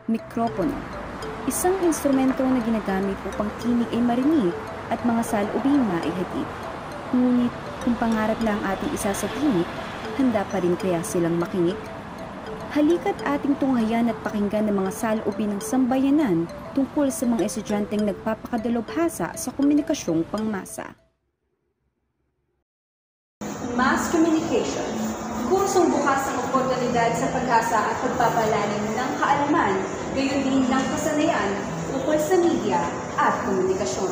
mikropono. Isang instrumento na ginagamit upang tinig ay marinig at mga saloobin maihatid. Ngunit kung pangarap na ang ating isa sa tinig, handa pa rin kaya silang makinig? Halika't ating tunghayan at pakinggan ng mga saloobin ng sambayanan tungkol sa mga estudyanteng nagpapakadalubhasa sa komunikasyong pangmasa. Mass Communication, kursong bukas ng oportunidad sa pag-asa at pagpapalalim ng kaalaman, gayon din ng kasanayan ukol sa media at komunikasyon.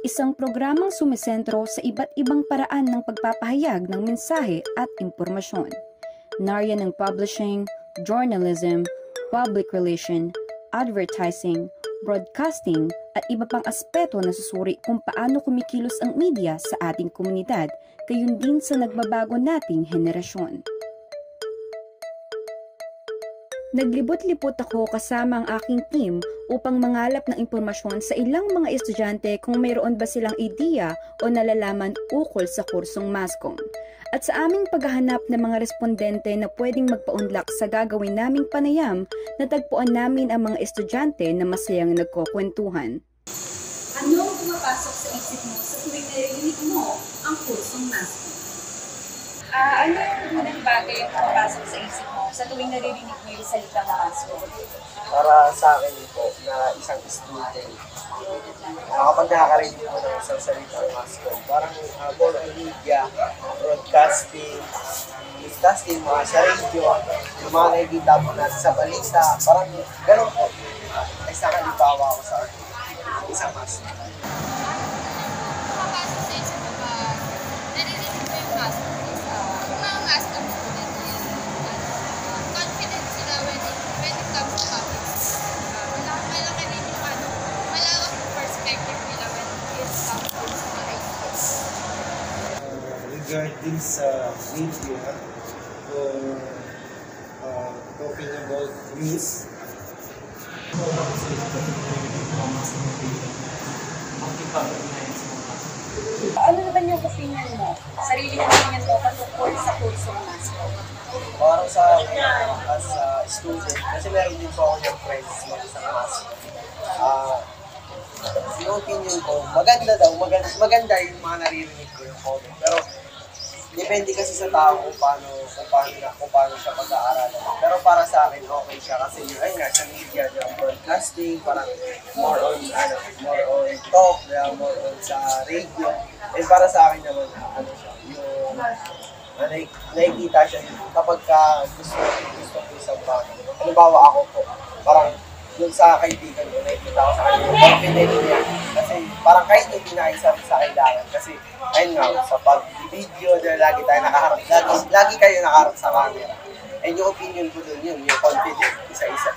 Isang programang sumisentro sa iba't ibang paraan ng pagpapahayag ng mensahe at impormasyon. Nariyan ang publishing, journalism, public relation, advertising, broadcasting, at iba pang aspeto na susuri kung paano kumikilos ang media sa ating komunidad, gayon din sa nagbabago nating henerasyon. Naglibot-libot ako kasama ang aking team upang mangalap ng impormasyon sa ilang mga estudyante kung mayroon ba silang ideya o nalalaman ukol sa kursong MASCOM. At sa aming paghahanap ng mga respondente na pwedeng magpaunlak sa gagawin naming panayam, natagpuan namin ang mga estudyante na masayang nagkukwentuhan. Ano ang pumapasok sa isip mo sa tuwing narinig mo ang kursong MASCOM? Ano yung unang bagay yung pumapasok sa isip mo sa tuwing naririnig mo yung salitang MASCOM? Para sa akin po na isang student, kapag nakakarinig mo ng isang salitang MASCOM, parang more on media, broadcasting, mga sa radio, yung mga nakikita mo natin sa balita, parang gano'n po. Isang halimbawa ako sa isang MASCOM. Pumapasok sa isip mo ba, naririnig mo yung MASCOM? Mga MASCOM student confident sila when it comes to topics. Malaki rin yung malawak yung perspective nila when it comes to mga ideas. Regarding sa media or talking about news, Ano naman yung opinion mo? Sarili mo opinion mo patungkol sa kursong MASCOM? Parang sa akin, as a student, kasi meron din po ako yung friends sa isang MASCOM. Yung opinion ko, maganda daw, maganda yung mga naririnig ko yung comment. Pero depende kasi sa tao kung paano siya pag-aaralan. Pero para sa akin, okay siya kasi yun, ayun nga, sa media, yung broadcasting, parang more on talk, more on sa radio. And para sa akin naman, yung nakikita siya kapag gusto ko isang bagay. Halimbawa ako po, parang dun sa kaibigan ko, nakikita ko sa kanya, confident niya. Kasi parang kahit yung pinaisa sa kailangan. Kasi ayun nga, sa pag-video, lagi tayo nakaharap, lagi kayo nakaharap sa camera. And yung opinion ko dun yun, yung confident,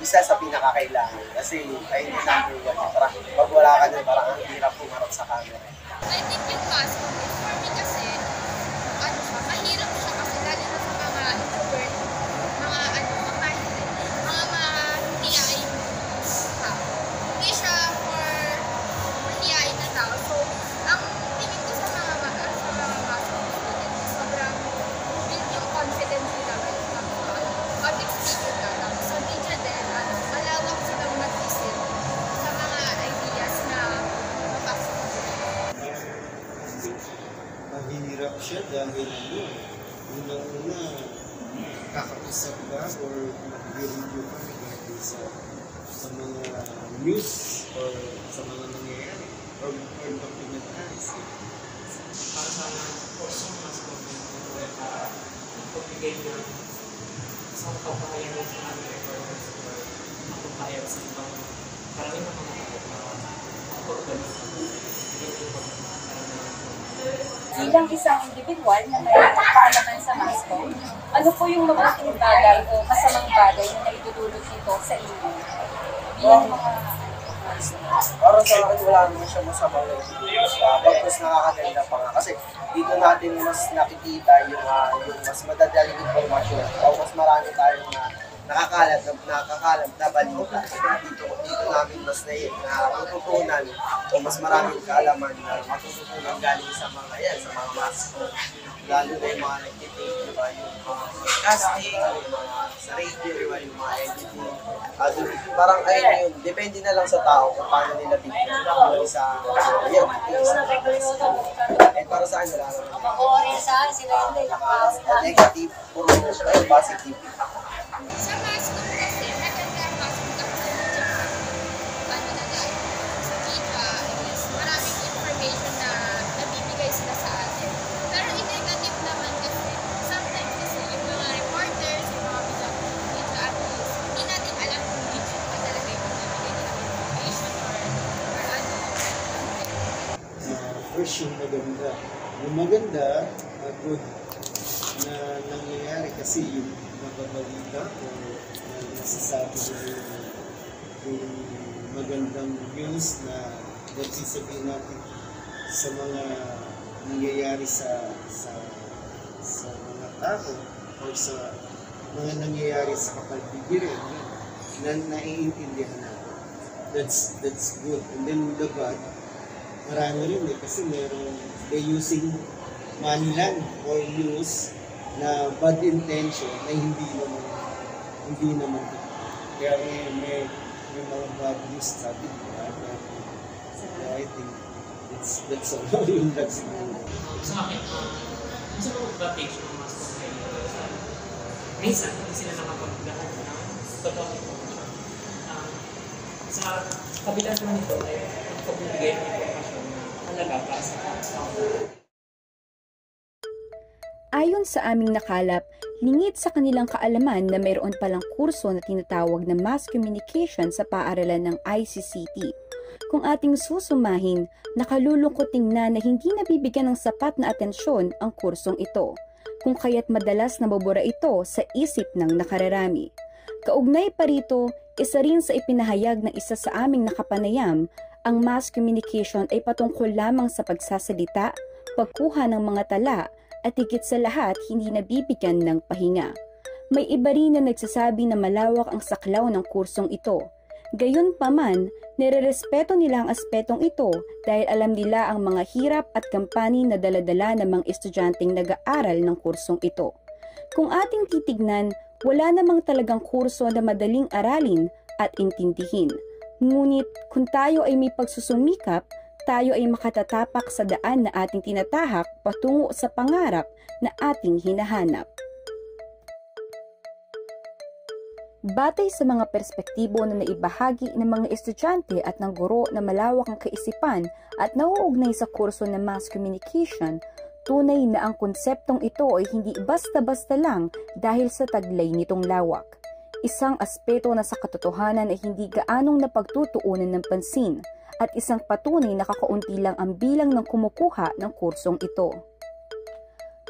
isa sa pinakakailangan. Kasi ayun yung number one. Parang pag wala ka dun, parang ang hirap pumarap sa camera. I think yung MASCOM, for me kasi, mahirap siya kasi lalo na sa mga introvert, mga mahihiyain tao. Hindi siya for mahihiyain na tao. So, ang tingin ko sa mga MASCOM students, sobrang build yung confidence nila when it comes to public speaking na lang. So, media din, malawak silang mag-isip sa mga ideas na mapasok. mahirap siya dahil unang-una kakausap ka or mag-review ka regarding sa mga news or sa mga nangyayari or documentary. Para sa kursong mas community para magbigay ng isang kapahayan sa mga reporters or mapapayag sa ibang karami ng mga organisasyon. Bilang isang individual na may kaalaman sa MASCOM, ano po yung mabuting bagay o masamang bagay na naitutulog nito sa inyo? Bilang mga para sa akin, wala naman siya masamang pagpus nakakaganda pa nga. Kasi dito natin mas nakikita yung mas madadaling informasyon o mas marami tayong nakakalat na balita. Dito namin mas natutunan o mas maraming kaalaman na matututunan galing sa mga mass com. Lalo na yung mga nag-tape, diba, yung mga casting, yung mga sa radio, diba, yung mga editing. Parang ayun yun, depende na lang sa tao kung paano nila bigyan yung isa para sa akin, wala naman. Negative, puro positive. Sa mass com kasi, maganda ang mass com kasi sa media is maraming information na nabibigay sila sa atin. Pero in negative naman kasi, sometimes kasi yung mga reporters, yung mga media analysts, hindi natin alam kung legit pa talaga yung nabibigay nila information or ano. First yung maganda. Yung maganda, good na nangyayari kasi yung nababalita o nasasabi na yung magandang news na nagsisabihin natin sa mga nangyayari sa mga tao o sa mga nangyayari sa kapaligiran na naiintindihan natin. That's good. And then the bad, marami rin kasi they using Manilan or news na bad intention na hindi naman kaya may mga bad news sabi diba? I think that's all yung siguro. Sa akin, sa mga advantage ng mas complicated, minsan hindi sila nakapaglahat ng totoong information. Sa kabila naman ito ay pagbibigay ng informasyon na halaga para sa tao. Ayon sa aming nakalap, lingid sa kanilang kaalaman na mayroon palang kurso na tinatawag na Mass Communication sa paaralan ng ICCT. Kung ating susumahin, nakalulungkot tingnan na hindi nabibigyan ng sapat na atensyon ang kursong ito, kung kaya't madalas nabubura ito sa isip ng nakararami. Kaugnay pa rito, isa rin sa ipinahayag ng isa sa aming nakapanayam, ang Mass Communication ay patungkol lamang sa pagsasalita, pagkuha ng mga tala, at higit sa lahat hindi nabibigyan ng pahinga. May iba rin na nagsasabi na malawak ang saklaw ng kursong ito. Gayunpaman, nirerespeto nila ang aspetong ito dahil alam nila ang mga hirap at kampani na daladala ng mga estudyanteng nag-aaral ng kursong ito. Kung ating titignan, wala namang talagang kurso na madaling aralin at intindihin. Ngunit kung tayo ay may pagsusumikap, tayo ay makatatapak sa daan na ating tinatahak patungo sa pangarap na ating hinahanap. Batay sa mga perspektibo na naibahagi ng mga estudyante at ng guro na malawak ang kaisipan at nauugnay sa kurso ng Mass Communication, tunay na ang konseptong ito ay hindi basta-basta lang dahil sa taglay nitong lawak. Isang aspeto na sa katotohanan ay hindi gaanong napagtutuunan ng pansin at isang patunay na kakaunti lang ang bilang ng kumukuha ng kursong ito.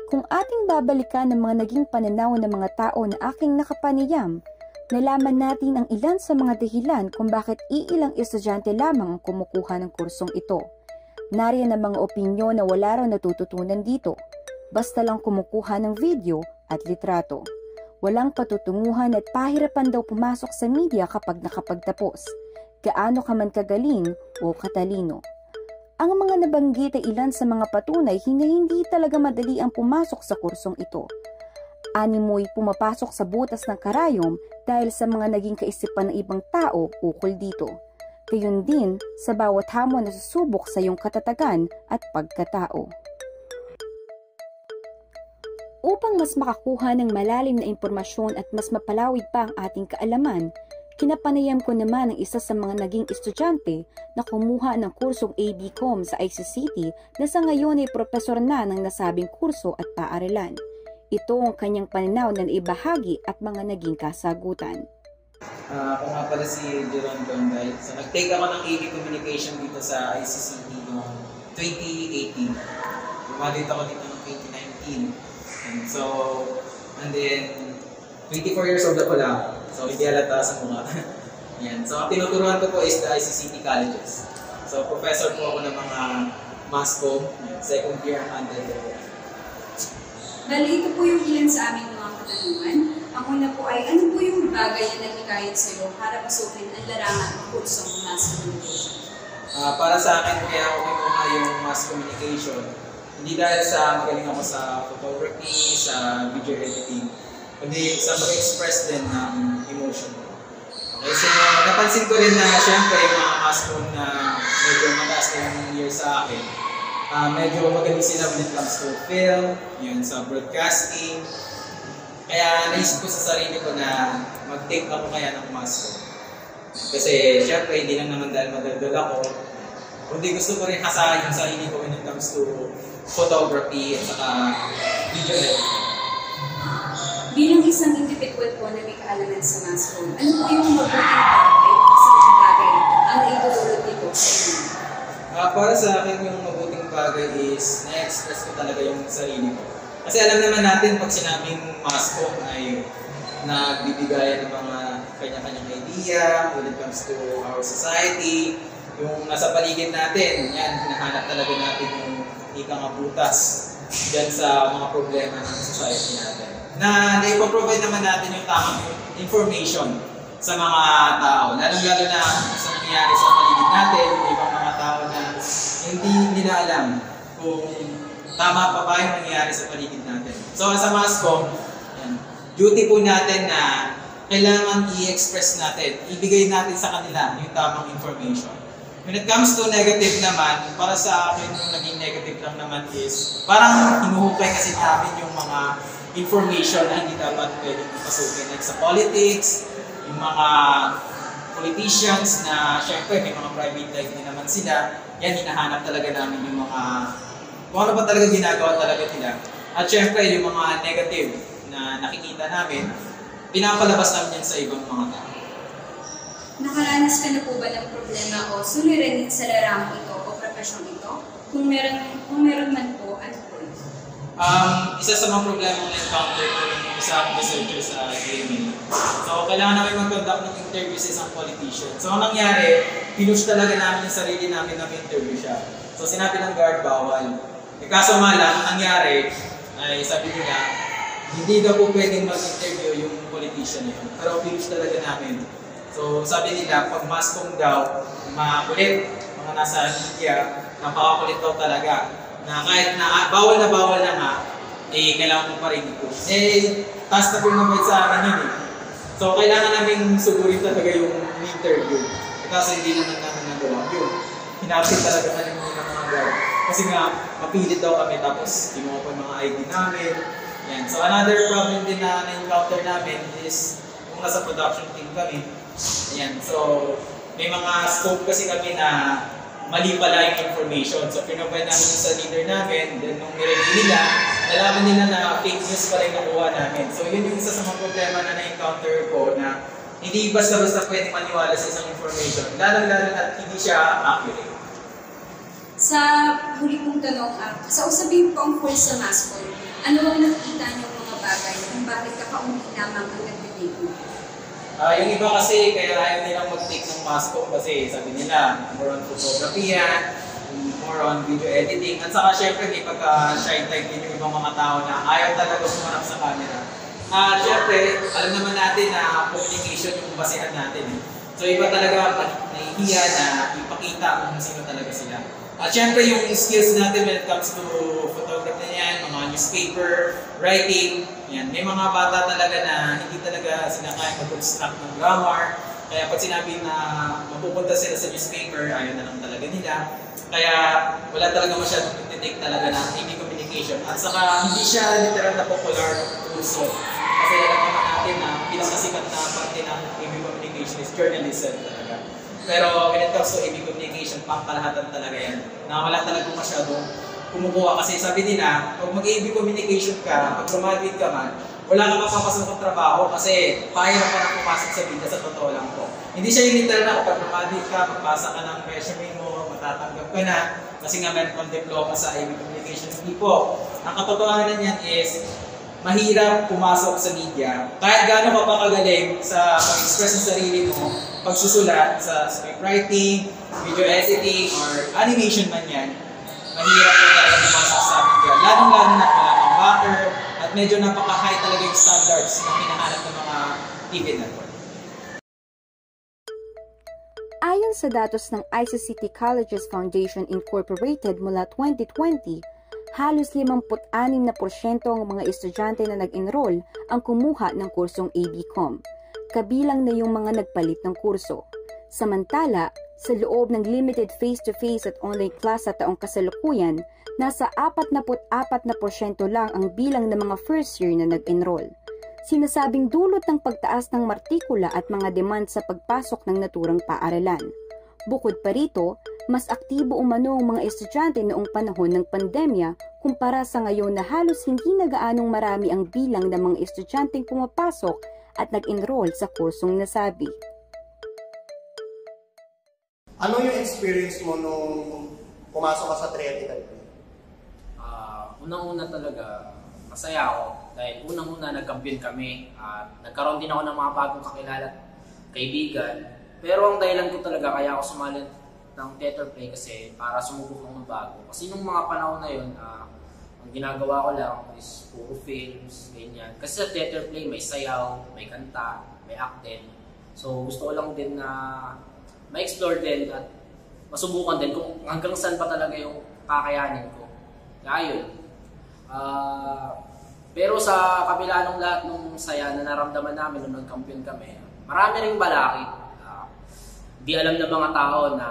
Kung ating babalikan ang mga naging pananaw ng mga tao na aking nakapanayam, nalaman natin ang ilan sa mga dahilan kung bakit iilang estudyante lamang ang kumukuha ng kursong ito. Nariyan ang mga opinyon na wala raw natututunan dito, basta lang kumukuha ng video at litrato. Walang patutunguhan at pahirapan daw pumasok sa media kapag nakapagtapos, gaano ka man kagaling o katalino. Ang mga nabanggit ay ilan sa mga patunay na hindi talaga madali ang pumasok sa kursong ito. Animoy pumapasok sa butas ng karayom dahil sa mga naging kaisipan ng ibang tao ukol dito. Gayon din sa bawat hamon na susubok sa iyong katatagan at pagkatao. Upang mas makakuha ng malalim na impormasyon at mas mapalawig pa ang ating kaalaman, kinapanayam ko naman ang isa sa mga naging estudyante na kumuha ng kursong ABCom sa ICCT na sa ngayon ay profesor na ng nasabing kurso at paaralan. Ito ang kanyang pananaw na naibahagi at mga naging kasagutan. Ako nga pala si Jeron Conday. So nag-take ako ng AB Communication dito sa ICCT noong 2018. Lumalit ako dito noong 2019. And then 24 years old ako lang. So hindi halata sa mukha. Yan. So ang tinuturuan ko po is the ICCT colleges. So professor po ako ng mga mass com, second year ang undergraduate. Bali, ito po yung ilan sa aming mga katanungan. Ang una po ay, ano po yung bagay na nagkikayat sa'yo para pasukin ang larangan ng kursong mass communication? Para sa akin, kaya ako kinuha yung mass communication. Hindi dahil sa magaling ako sa photography, sa video editing, kundi sa mag-express din ng emotion ko. Okay, so napansin ko rin na syempre yung mga mass com na medyo mataas na yung year sa akin, medyo magaling sila when it comes to film, yun, sa broadcasting. Kaya naisip ko sa sarili ko na mag-take ako kaya ng mass com. Kasi syempre hindi lang naman dahil madaldal ako, kundi gusto ko rin hasahin yung sarili ko when it comes to photography at saka video editing. Bilang isang individual po na may kaalaman sa mass com, ano po yung mabuting bagay o isang bagay ang naitutulot nito sa inyo? Para sa akin, yung mabuting bagay is na-express ko talaga yung sarili ko. Kasi alam naman natin pag sinabing mass com ay nagbibigayan ng mga kanya-kanyang idea when it comes to our society, yung nasa paligid natin, yan, hinahanap talaga natin yung ikang butas dyan sa mga problema ng society natin. Na naipaprovide naman natin yung tamang information sa mga tao. Lalong-lalo na sa nangyayari sa paligid natin, yung ibang mga tao na hindi nila alam kung tama pa ba yung nangyayari sa paligid natin. So sa mass com, duty po natin na kailangan i-express natin, ibigay natin sa kanila yung tamang information. When it comes to negative naman, para sa akin yung naging negative lang naman is parang hinuhukay kasi namin yung mga information na hindi dapat pwedeng ipasukin. Like sa politics, yung mga politicians na syempre may mga private life din naman sila, yan hinahanap talaga namin yung mga kung ano ba talaga ginagawa talaga nila. At syempre yung mga negative na nakikita namin, pinapalabas namin yan sa ibang mga tao. Nakaranas ka na po ba ng problema o suliranin sa larangan ito o profesyon ito? Kung meron man po, ano po ito? Isa sa mga problema na encounter ko ng isang researcher sa GMA. So, kailangan namin mag-conduct ng interview sa isang politician. So, ang nangyari, pinush talaga namin yung sarili namin na interview siya. So, sinabi ng guard, bawal. Kaso nga lang, ang nangyari, ay sabi nila, hindi daw po pwedeng mag-interview yung politician yun. Pero pinush talaga namin. So, sabi nila, pag mass com daw, makulit, mga nasa media, napakakulit daw talaga. Na kahit na bawal na nga, eh, kailangan mo pa rin i-push. Eh, task na pinamit sa akin yun eh. So, kailangan namin sugurin talaga yung interview. Kasi hindi naman namin nagawa yun. Hinapit talaga namin ng mga guard. Kasi nga, mapilit daw kami, tapos kinuha pa yung mga ID namin. Yan. So, another problem din na na-encounter namin is kung nasa production team kami. Ayan. So, may mga scope kasi kami na mali pala yung information. So, pinapay namin sa leader namin, then nung nireview nila, nalaman nila na fake news pala yung nakuha namin. So, yun yung isa sa mga problema na na-encounter ko na hindi basta-basta pwede maniwala sa isang information, lalong-lalo na hindi siya accurate. Sa huli kong tanong, kasausapin po ang full sa mass com, ano ang nakikita niyong mga bagay kung bakit kakaunti lamang ang nag-take mo? Yung iba kasi, kaya ayaw nilang mag-take ng mass com kasi sabi nila, more on photography yan, more on video editing, at saka syempre may pagka-shy type din yung ibang mga tao na ayaw talaga sumanap sa camera. Syempre, alam naman natin na communication yung basihan natin. So iba talaga nahihiya na ipakita kung sino talaga sila. At syempre yung skills natin when it comes to photography na yan, mga newspaper, writing, yan. May mga bata talaga na hindi talaga sila kaya mag-construct ng grammar. Kaya pag sinabi na mapupunta sila sa newspaper, ayaw na lang talaga nila. Kaya wala talaga masyadong nagtitake talaga ng TV communication. At saka hindi siya literal na popular kurso. Kasi alam naman natin na pinakasikat na parte ng TV communication is journalism talaga. Pero when it comes to AV communication, pangkalahatan talaga yan. Na wala talagang masyadong kumukuha. Kasi sabi nila, pag mag-AV communication ka, pag graduate ka man, wala ka mapapasok ng trabaho kasi pahirap ka na pumasok sa bida sa totoo lang po. Hindi siya yung literal na kapag graduate ka, magpasa ka ng resume mo, matatanggap ka na. Kasi nga meron kang diploma sa AV communication. Hindi po. Ang katotohanan niyan is, mahirap pumasok sa media. Kahit gaano ka pa kagaling sa pag-express ng sarili mo, pagsusulat sa scriptwriting, video editing, or animation man yan, mahirap po talaga pumasok sa media. Lalong-lalo na wala kang backer, at medyo napaka-high talaga yung standards na hinahanap ng TV Network. Ayon sa datos ng ICCT Colleges Foundation Incorporated mula 2020, halos 56% ang mga estudyante na nag-enroll ang kumuha ng kursong ABCom, kabilang na yung mga nagpalit ng kurso. Samantala, sa loob ng limited face-to-face at online class sa taong kasalukuyan, nasa 44% lang ang bilang ng mga first year na nag-enroll. Sinasabing dulot ng pagtaas ng martikula at mga demand sa pagpasok ng naturang paaralan. Bukod pa rito, mas aktibo umano ang mga estudyante noong panahon ng pandemya kumpara sa ngayon na halos hindi na gaanong marami ang bilang ng mga estudyanteng pumapasok at nag-enroll sa kursong nasabi. Ano yung experience mo nung pumasok ka sa theoretical play? Unang-una talaga, masaya ako dahil unang-una nag-champion kami at nagkaroon din ako ng mga bagong kakilala at kaibigan. Pero ang dahilan ko talaga kaya ako sumali ng theater play kasi para sumubok ng bago. Kasi nung mga panahon na yun, ang ginagawa ko lang is puro films, ganyan. Kasi sa theater play may sayaw, may kanta, may acting. So gusto ko lang din na ma-explore din at masubukan din kung hanggang saan pa talaga yung kakayanin ko. Kaya yun. Pero sa kabila ng lahat ng saya na naramdaman namin nung nag-champion kami, marami ring balakid. Di alam ng mga tao na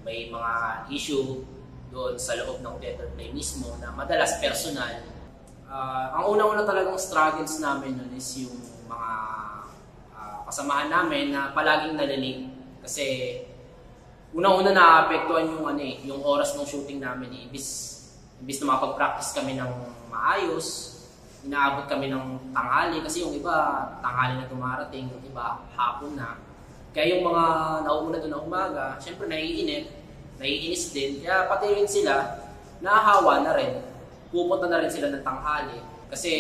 may mga issue doon sa loob ng theater play mismo na madalas personal. Ang una-una talagang struggles namin nun is yung mga kasamahan namin na palaging nalilig. Kasi unang-una naapektuhan yung oras ng shooting namin. Ibis na makapag-practice kami ng maayos, inaabot kami ng tanghali kasi yung iba tanghali na dumarating, yung iba hapon na. Kaya yung mga nauuna doon na umaga, syempre naiinis din. Kaya pati rin sila, nahahawa na rin. Pupunta na rin sila ng tanghali. Kasi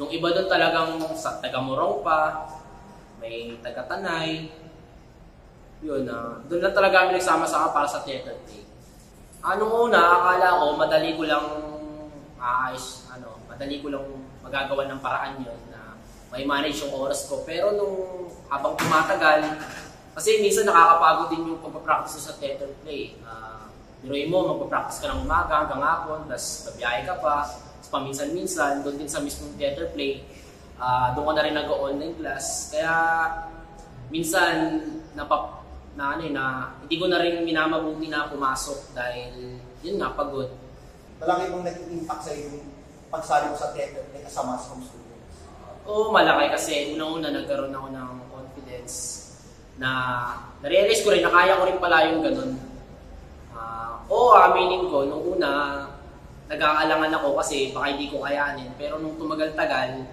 yung iba doon talagang sa taga-Morong pa, may taga-Tanay. Yun, doon lang talaga kami nagsama-sama para sa theater play. Anong una, akala ko madali ko lang magagawa ng paraan yun na may manage yung oras ko. Pero nung habang tumatagal, kasi minsan nakakapagod din yung pagpapractice sa theater play. Biruin mo, magpapractice ka ng umaga hanggang hapon, tapos babiyahe ka pa. Tapos paminsan-minsan, doon din sa mismong theater play, doon ka na rin nag-online class. Kaya minsan hindi ko na rin minamabuti na pumasok dahil yun nga, pagod. Malaki bang naging impact sa yung pagsali mo sa theater play as a mass comm student? Oo, malaki kasi una-una nagkaroon ako ng confidence na na-realize ko rin na kaya ko rin pala yung ganun. Aminin ko, nung una, nag-aalangan ako kasi baka hindi ko kayanin. Pero nung tumagal-tagal,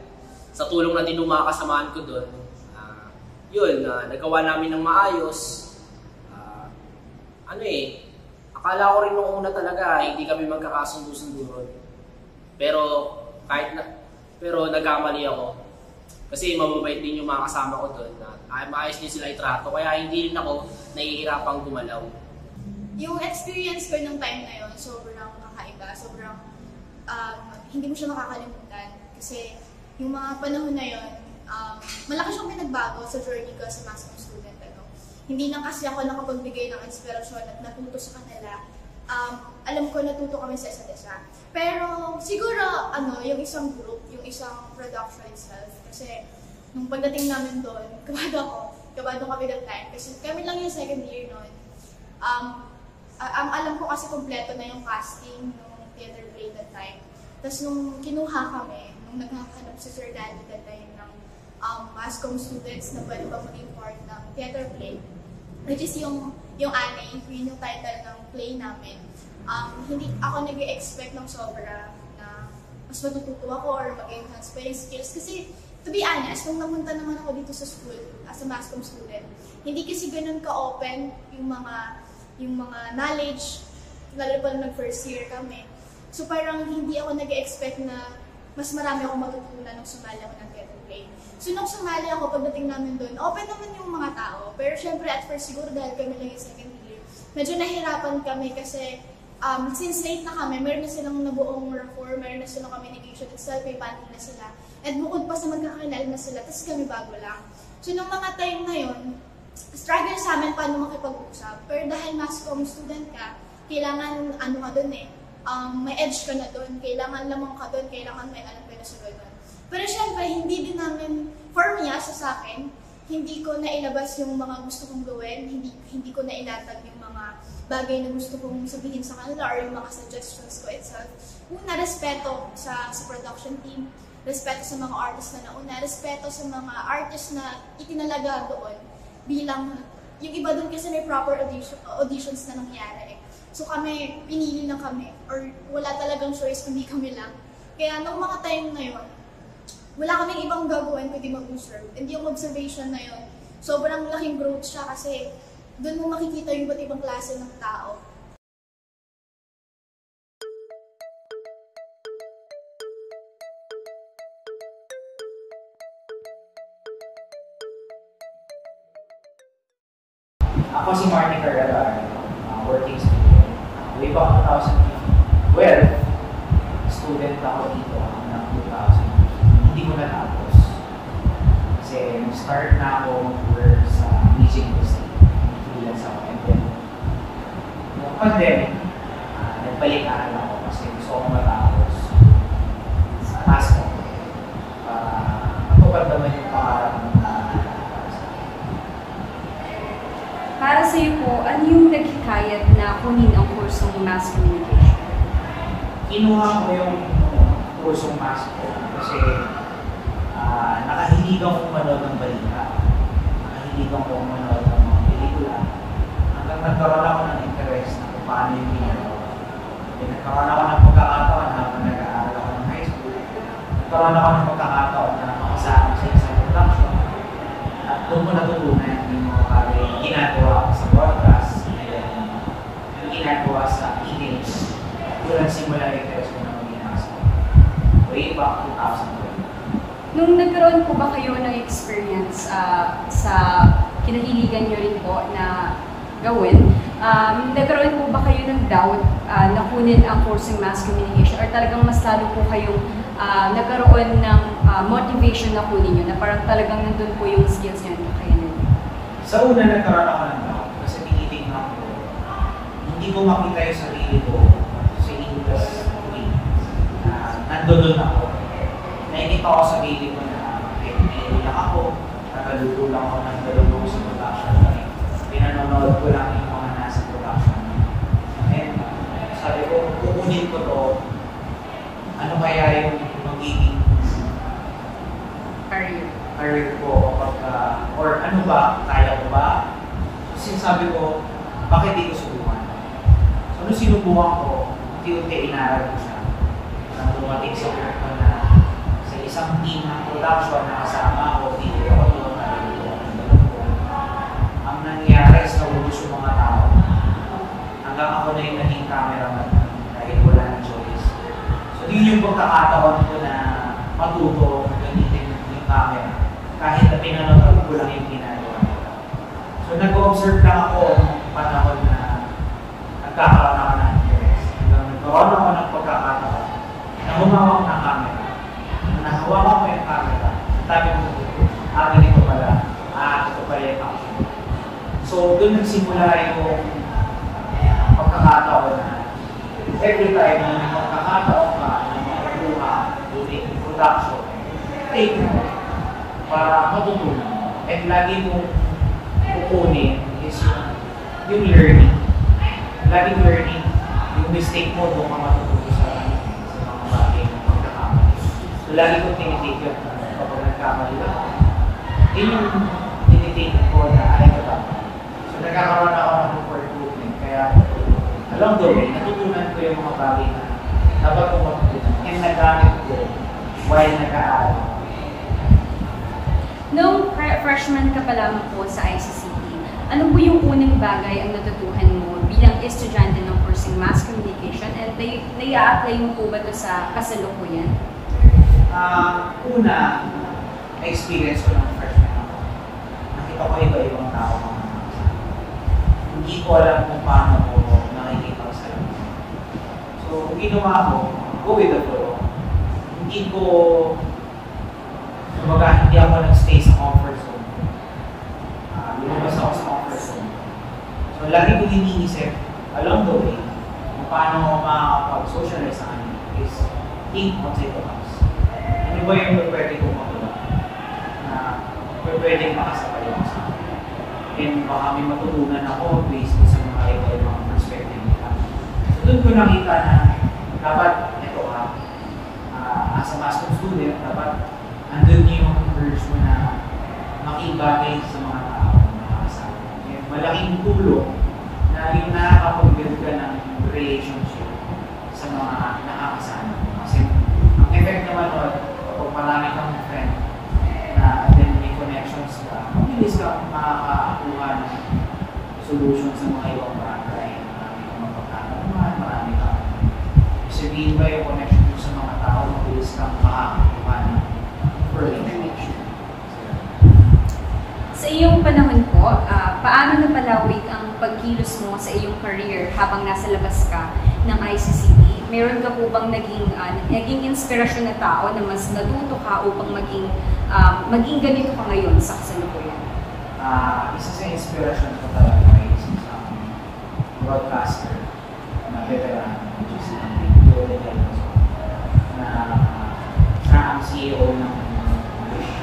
sa tulong na din ng mga kasamaan ko doon, nagawa namin ng maayos. Akala ko rin nung una talaga, hindi kami magkakasundo-sundo ron. Pero nagkamali ako. Kasi mababait din yung mga kasama ko doon. Maayos din sila itrato, kaya hindi rin ako nahihirapang gumalaw. Yung experience ko nung time na yun, sobrang kakaiba. Sobrang hindi mo siya makakalimutan. Kasi yung mga panahon na yun, malaki siyang pinagbago sa journey ko sa mass comm student. Hindi lang kasi ako nakapagbigay ng inspirasyon at natuto sa kanila. Alam ko natuto kami sa isa't isa. Pero siguro yung isang group, yung isang production itself. Kasi nung pagdating namin doon, kabado kami that time. Kasi kami lang yung second year noon. Alam ko kasi kompleto na yung casting ng theater play that time. Tapos nung kinuha kami, nung naghahanap si Sir Danny that time ng mass comm students na pwede ba maging part ng theater play, which is yung Anay, yun yung title ng play namin. Hindi ako nag-expect ng sobra na mas matututo ako or mag-enhance pa yung skills. Kasi, to be honest, nung namunta naman ako dito sa school, as a mass comm student, hindi kasi ganun ka-open yung mga knowledge, lalo pa nung nag-first year kami. So parang hindi ako nag-expect na mas marami akong matutunan nung sumali ako ng theater play. So nung sumali ako, pagdating namin doon, open naman yung mga tao. Pero syempre at first siguro dahil kami lang yung second year, medyo nahirapan kami kasi since late na kami, meron na silang nabuong rapport, meron na silang communication itself, may bonding na sila. At bukod pa sa magkakilala na sila, tapos kami bago lang. So, nung mga time na yun, struggle sa amin paano makipag-usap. Pero dahil mass comm student ka, kailangan ano ka dun may edge ka na dun, kailangan lamang ka dun, kailangan may alam ka na sa ganun. Pero syempre, hindi din namin, for me, sa akin, hindi ko nailabas yung mga gusto kong gawin, hindi ko nailatag yung mga bagay na gusto kong sabihin sa kanila or yung mga suggestions ko itself. Una, respeto sa production team, respeto sa mga artist na nauna, respeto sa mga artist na itinalaga doon bilang, yung iba doon kasi may proper auditions na nangyari. So kami, pinili lang kami, or wala talagang choice kundi kami lang. Kaya nung mga time na yun, wala kaming ibang gagawin kundi mag-observe. And yung observation na yun, sobrang laking growth siya kasi doon mo makikita yung iba't ibang klase ng tao. Ako si Marty Carrera, working student. Way back 2012, student ako dito hanggang 2000. Hindi ko natapos. Kasi start na ako mag-work sa music industry. Freelance ako. And then, yung pandemic, nagbalik-aral ako kasi gusto ko matapos sa master. Para matupad naman yung pangarap ng Para sa iyo po, ano yung naghikayat na kunin ang kursong mass communication? Kinuha ko yung kursong mass ko kasi nakahilig akong manood ng balita. Nakahilig akong manood ng mga pelikula. Hanggang nagkaroon ako ng interest na kung paano yung ginagawa. Nagkaroon ako ng pagkakataon habang nag-aaral ako ng high school. Nagkaroon ako ng pagkakataon na makasama sa isang production. At doon ko natutunan yung mga bagay ginagawa sa broadcast, yung ginagawa sa image. Doon simula yung interest ko na mag-inasa. Way back 2012. Nung nagkaroon po ba kayo ng experience sa kinahiligan nyo rin po na gawin, nagkaroon po ba kayo ng doubt na kunin ang kursong mass communication or talagang mas lalo po kayong nagkaroon ng motivation na kunin nyo na parang talagang nandun po yung skills nyo na kakayanin? Sa una nagkaroon ako ng doubt kasi tinitingnan ko, hindi ko makita yung sarili ko sa industry na nandun ako. Nainip ako sa sarili ko na hindi lang ako, nagaluto lang ako ng galulong sa production. Pinanonood ko lang yung mga nasa production. And sabi ko, kukunin ko to, ano kaya yung magiging career ko or ano ba, kaya ko ba? Kasi sabi ko, bakit di ko subukan? So nung sinubukan ko, unti-unti inaral ko siya. Nang dumating sa punto na sa isang team ng production na kasama ako, dito ako doon, ang nangyari is nabubos yung mga tao. Hanggang ako na yung naging cameraman dahil wala ng choice. So yun yung pagkakataon ko na matuto gamitin yung camera kahit na pinanood ko lang yung ginagawa. So nag-observe lang ako ng panahon na nagkakaroon ako ng interest. Nagkaroon ako ng pagkakataon na humawak ng camera. Nahawakan ko yung camera. Sabi ko, ganito pala. Ito pala yung action. So doon nagsimula yung pagkakataon na every time na may pagkakataon ka na makakuha during production, take mo para matutunan. And lagi mong kukunin is yung learning. Laging learning. Yung mistake mo, doon ka matutunan sa mga bagay ng pagkakamali. So lagi kong tinitake yun kapag nagkamali ako. Yun yung tinitake ko na ay katama. So nagkakaroon ako ng improvement. Kaya along the way, natutunan ko yung mga bagay na dapat kong matutunan. And nagamit ko while nag-aaral. Nung freshman ka pa lamang po sa ICCT, ano po yung unang bagay ang natutuhan mo bilang estudyante ng kursong mass communication and nai-apply mo po ba ito sa kasalukuyan? Una, na-experience ko ng freshman ako. Nakita ko iba-ibang tao. Hindi ko alam kung paano ko nakikita sa lamin. So, ginawa ko, go with the flow. Hindi ko, kumbaga, hindi ako nag-stay sa comfort zone. Lumabas ako sa comfort zone. So, lagi ko iniisip, along the way, kung paano ako makakapag-socialize sa akin is think outside the box. Ano ba yung pwede kong magawa na pwede makasabay ako sa akin? And baka may matutunan ako based sa mga iba-ibang perspective nila. So, doon ko nakita na dapat, ito as a mass com student, dapat andun yung urge mo na makibagay sa mga tao na nakakasama. Malaking tulong na yung nakakapag-build ka ng relationship sa mga nakakasama. Kasi ang effect naman nun, kapag marami kang friend na then may connections ka, mabilis ka makakakuha ng solution sa mga ibang bagay. Marami kang mapagkakaroon, marami kang sabihin ba yung connection mo sa mga tao, mabilis kang makakakuha ng further connection. Sa iyong panahon po, paano napalawig ang pagkilos mo sa iyong career habang nasa labas ka ng ICCT? Meron ka po bang naging inspirasyon na tao na mas natuto ka upang maging ganito ka ngayon sa kasalukuyan? Isa sa inspirasyon ko talaga is isang broadcaster na veteran, which is Joel Delmas, na siya ang CEO ng Wish.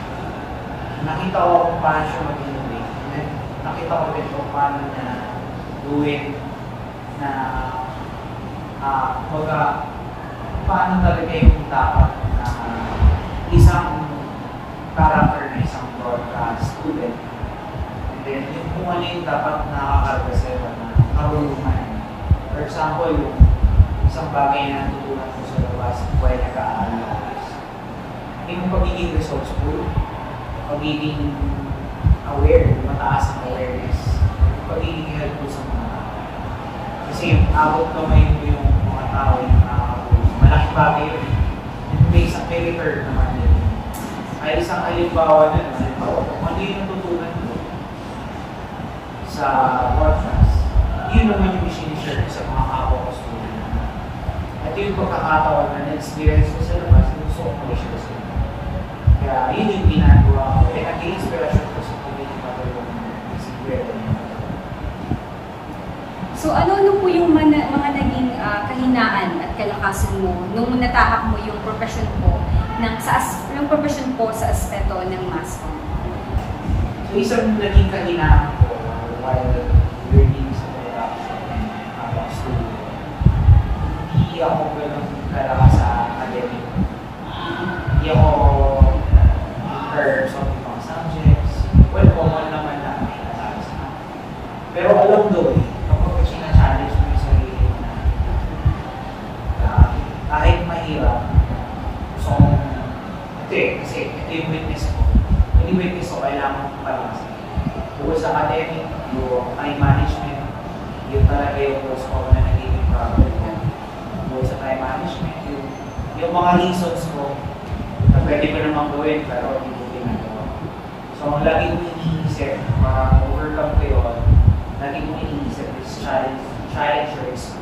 Nakita ko kung paano siya mag-innovate. Nakita ko din kung paano niya gawin na paano talaga yung dapat na isang character na isang broadcast student. And then yung kung ano yung dapat nakaka-represent na karunungan. For example, yung isang bagay na natutunan ko sa labas while nag-aaral ako is yung pagiging resourceful, pagiging aware, mataas ang awareness, pagiging helpful sa mga tao. Kasi yung abot kamay mo yung mga tao yung nakakapulong. Malaking bagay yun. May return naman din. Ay isang halimbawa nun, kung ano yung natutunan ko sa broadcast, yun naman yung sinishare ko sa mga kapwa ko student. At yung pagkakataon na na-experience ko sa labas, gusto ko mag-share sa inyo. Kaya yun yung ginagawa ko. Kaya nag-inspiration ko sa community pa rin yung sigurado niya. So ano po yung mga naging kahinaan at kalakasan mo nung natahak mo yung profession po sa aspeto ng mass com? So isang naging kahinaan ko while learning sa production habang student, hindi ako ganun kalakas sa academic. Hindi ako in terms of ibang subjects. Well, common naman na may kasama sa akin. Pero along the way, kapag sina-challenge mo yung sarili mo na kahit mahirap, gusto kong kasi ito yung witness ko. Yung witness ko, kailangan ko palasin. Bukod sa academic, yung time management, yun talaga yung course ko na nagiging problem. Bukod sa time management, yung mga reasons ko na pwede ko namang gawin pero hindi ko ginagawa. So, ang lagi ko iniisip para overcome ko yun, lagi ko iniisip is challenge your excuses.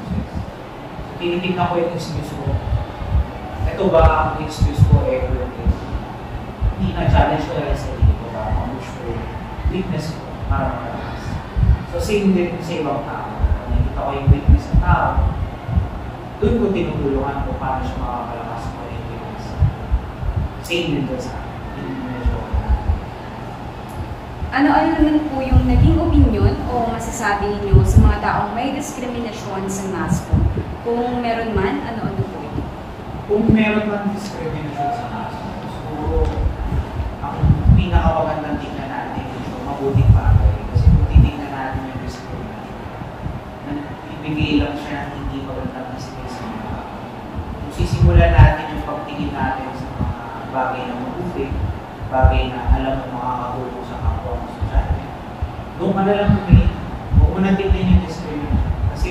So, tinitignan ko yung excuse ko. Ito ba ang excuse ko ever din? Hindi na-challenge ko lang sa sarili ko ba ang weakness ko para makalakas. So, same din sa ibang tao. Kung nakita ko yung weakness ng tao, doon ko tinutulungan kung paano siya makakalakas sa weakness. Same din doon sa akin. Ano naman po yung naging opinion o masasabi ninyo sa mga taong may diskriminasyon sa mass com? Kung meron man, ano-ano po ito? Kung meron man diskriminasyon sa mass com, siguro ang pinakamagandang tingnan natin ito, mabuting bagay. Kasi kung titignan natin yung discrimination, ibigay lang siya ng hindi magandang message sa mga. Kung sisimulan natin yung pagtingin natin sa mga bagay na mabuti, bagay na alam mo makakatulong sa kapwa mo sa channel, doon ka na lang tumingin. Huwag mo na tignan yung discrimination. Kasi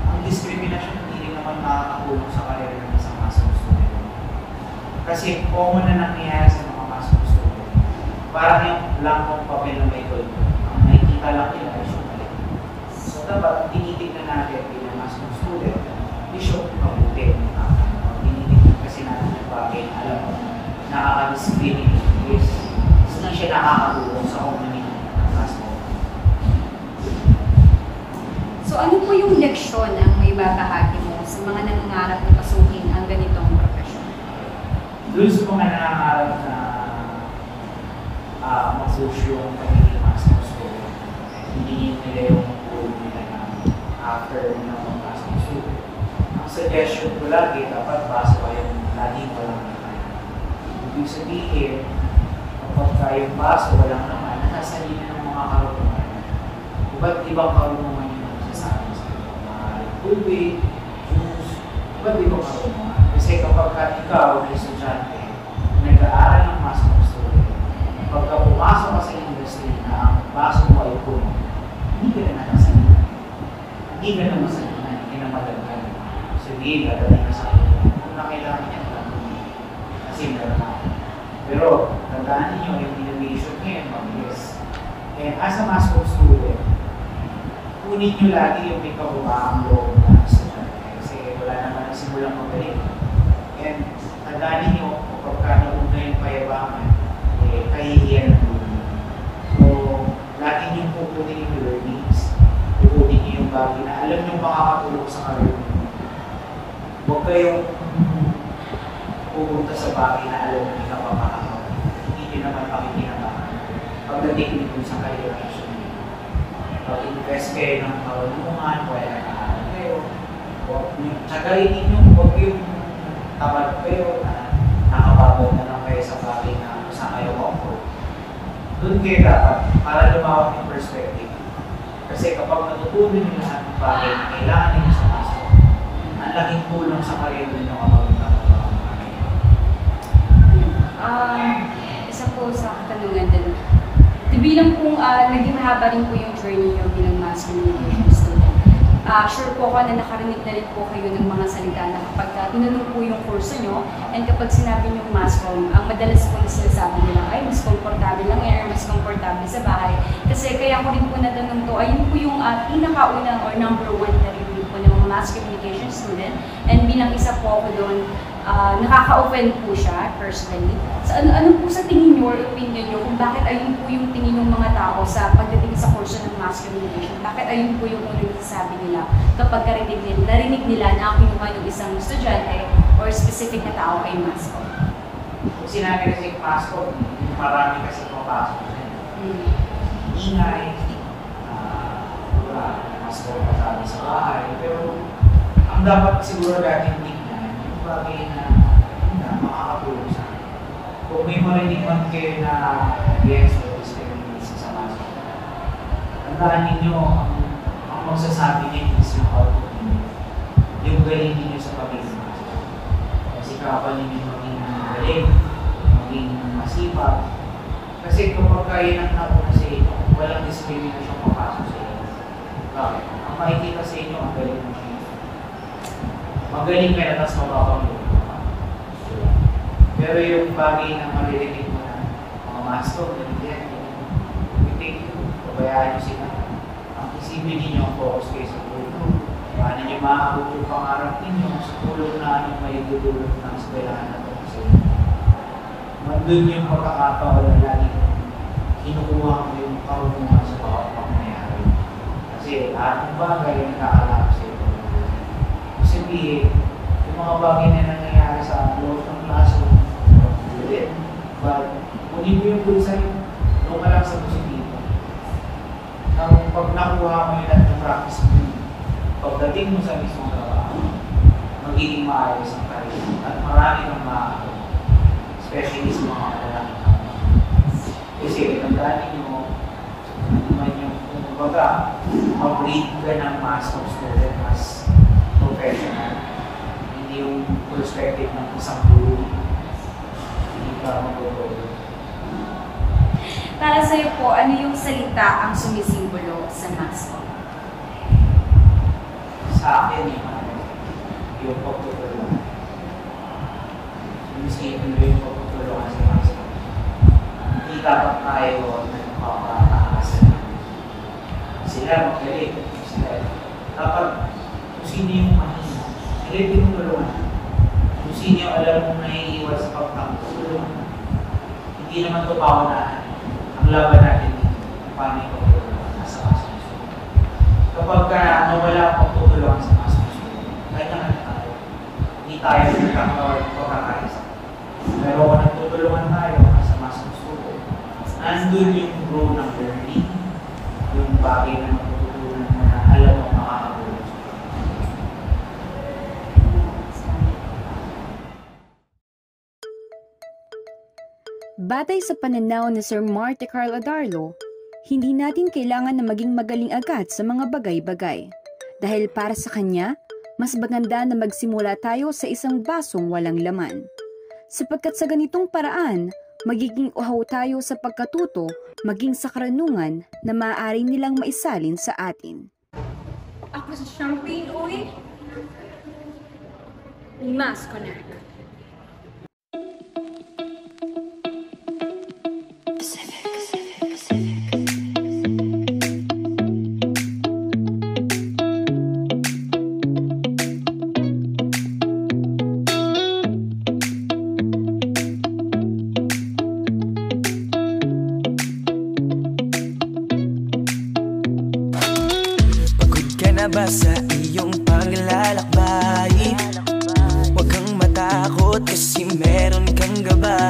ang discrimination hindi rin naman makakatulong sa karera ng isang mass com student. Kasi common na nangyayari sa mga mass com student. Parang yung blankong papel na may gold. Ang nakikita lang nila ay sumalit. So dapat tinitignan natin bilang mass com student, issue mabuti. masculinity is hindi siya nakakatulong sa community ng basketball. So ano po yung leksyon ang may babahagi mo sa mga nangangarap na pasukin ang ganitong profesyon? Doon sa mga nangangarap na mag-push yung pagiging basketball student, hindi nila yung goal nila na after na mag-basketball student. Ang suggestion ko lagi, dapat basa yung laging walang naman. Ibig sabihin, kapag yung baso walang naman, nasa linya ng mga karunungan. Iba't ibang karunungan yung nasasabi sa iyo. Mga tubig, juice, iba't ibang karunungan. Kasi kapag ikaw na estudyante, nag-aaral ng basketball student, pagka pumasok ka sa industry na ang baso mo ay puno, hindi ka na nakasalina. Hindi ka na masalina, hindi na madaghan. Sabihin, dadating ka sa akin, kung na kailangan niya, kasi meron na. Pero, tandaan ninyo, yung innovation ngayon, mabilis. And as a basketball student, kunin nyo lagi yung may kabukaang loob na estudyante. Kasi wala naman ang simulang magaling. And tandaan ninyo, kapag nauna yung payabangan, kahihiyan ng dulo. So, lagi nyo pupunin yung learnings, pupunin nyo yung bagay na alam nyo makakatulong sa career nyo. Huwag kayong pupunta sa bagay na alam nyo na papakakaw. Hindi nyo naman pakikinabangan. Pagdating nyo sa career action nyo. Pag-invest kayo ng karunungan, kaya nag-aaral kayo. Tsagayin ninyo, huwag yung tamad kayo na nakababag na lang kayo sa bagay na saan kayo comfort. Doon kayo dapat para lumawak yung perspective. Kasi kapag natutunan nyo lahat ng bagay na kailangan ninyo sa master, ang laking tulong sa career ninyo kapag natatrabaho. Isa po sa katanungan din. Bilang pong naging mahaba rin po yung journey nyo bilang mass communication student. Sure po ako na nakarinig na rin po kayo ng mga salita na kapag tinanong po yung kurso nyo and kapag sinabi nyo mass comm, ang madalas po na sinasabi nila ay mas komportable lang or mas komportable sa bahay. Kasi kaya ko rin po natanong to, ayun po yung pinakaunang or number 1 na review po ng mga mass communication student and bilang isa po ako doon, nakaka-offend po siya personally. So, ano po sa tingin nyo or opinion nyo kung bakit ayun po yung tingin ng mga tao sa pagdating sa kurso ng mass communication? Bakit ayun po yung unang sasabi nila kapag narinig nila na kinuha ng isang estudyante or specific na tao ay mass comm? Kung sinabi kasi mass comm, marami kasi pumapasok na yun. Ingay, mass comm kasama sa bahay, pero ang dapat siguro natin tingnan yung bagay na makakatulong sa akin. Kung may marinig man kayo na yes or discrimination sa mass comm, tandaan ninyo ang magsasabi niyo is yung output ninyo. Yung galing ninyo sa pagiging mass comm. Kasi kapag ninyo maging galing, maging masipag. Kasi kapag kayo nang nauna sa inyo, walang discrimination papasok sa inyo. Bakit? Ang makikita sa inyo, ang galing mo kayo. Magaling kayo na tapos mababang loob. Pero yung bagay na maririnig mo na mga master, ganyan, take you, pabayaan nyo sila. Ang isipin ninyo ang focus kayo sa tulong. Paano nyo maaabot yung pangarap ninyo sa tulong na anong may dudulot ng eskwelahan na ito sa inyo. Nandun yung pagkakataon na lagi kinukuha mo yung karunungan sa bawat pangyayari. Kasi lahat ng bagay yung nakakalap sa ito. Kasi yung mga bagay na nangyayari sa loob ng classroom, but kunin mo yung good side, doon ka lang sa positibo. Pag nakuha mo yung lahat ng practice mo, pagdating mo sa mismong trabaho, magiging maayos ang career at marami kang makakagawa. Especially sa mga kalalaki. Kasi tandaan ninyo, naman yung kumbaga, mag-read ka ng mass of student as professional. Hindi yung perspective ng isang guru. Hindi ka mag-guru. Para sa'yo po, ano yung salita ang sumisimbolo sa mass comm? Sa akin, yung pagtutulungan. Sumisimbolo yung pagtutulungan sa mass comm. Hindi dapat tayo nagpapataasan. Sila magaling. Dapat kung sino yung mahina, sila yung tinutulungan. Kung sino yung alam mong naiiwas sa pagtangtulungan. hindi naman ito paunahan. Ang laban natin dito, paano ito nasa kasunod. Kapag nawala ang pagtutulungan sa kasunod, kanya-kanya tayo. Hindi tayo pagkakaisa. Pero kung nagtutulungan tayo sa kasunod, nandun yung grow ng learning, yung bagay na matututunan mo na alam mo makakatulong. Batay sa pananaw ni Sir Marty Carl Adarlo, hindi natin kailangan na maging magaling agad sa mga bagay-bagay. Dahil para sa kanya, mas maganda na magsimula tayo sa isang basong walang laman. Sapagkat sa ganitong paraan, magiging uhaw tayo sa pagkatuto, maging sa karanungan na maaari nilang maisalin sa atin. Ako sa Champagne, oy. Mas connect. Ba sa iyong paglalakbay? Huwag kang matakot kasi meron kang gabay.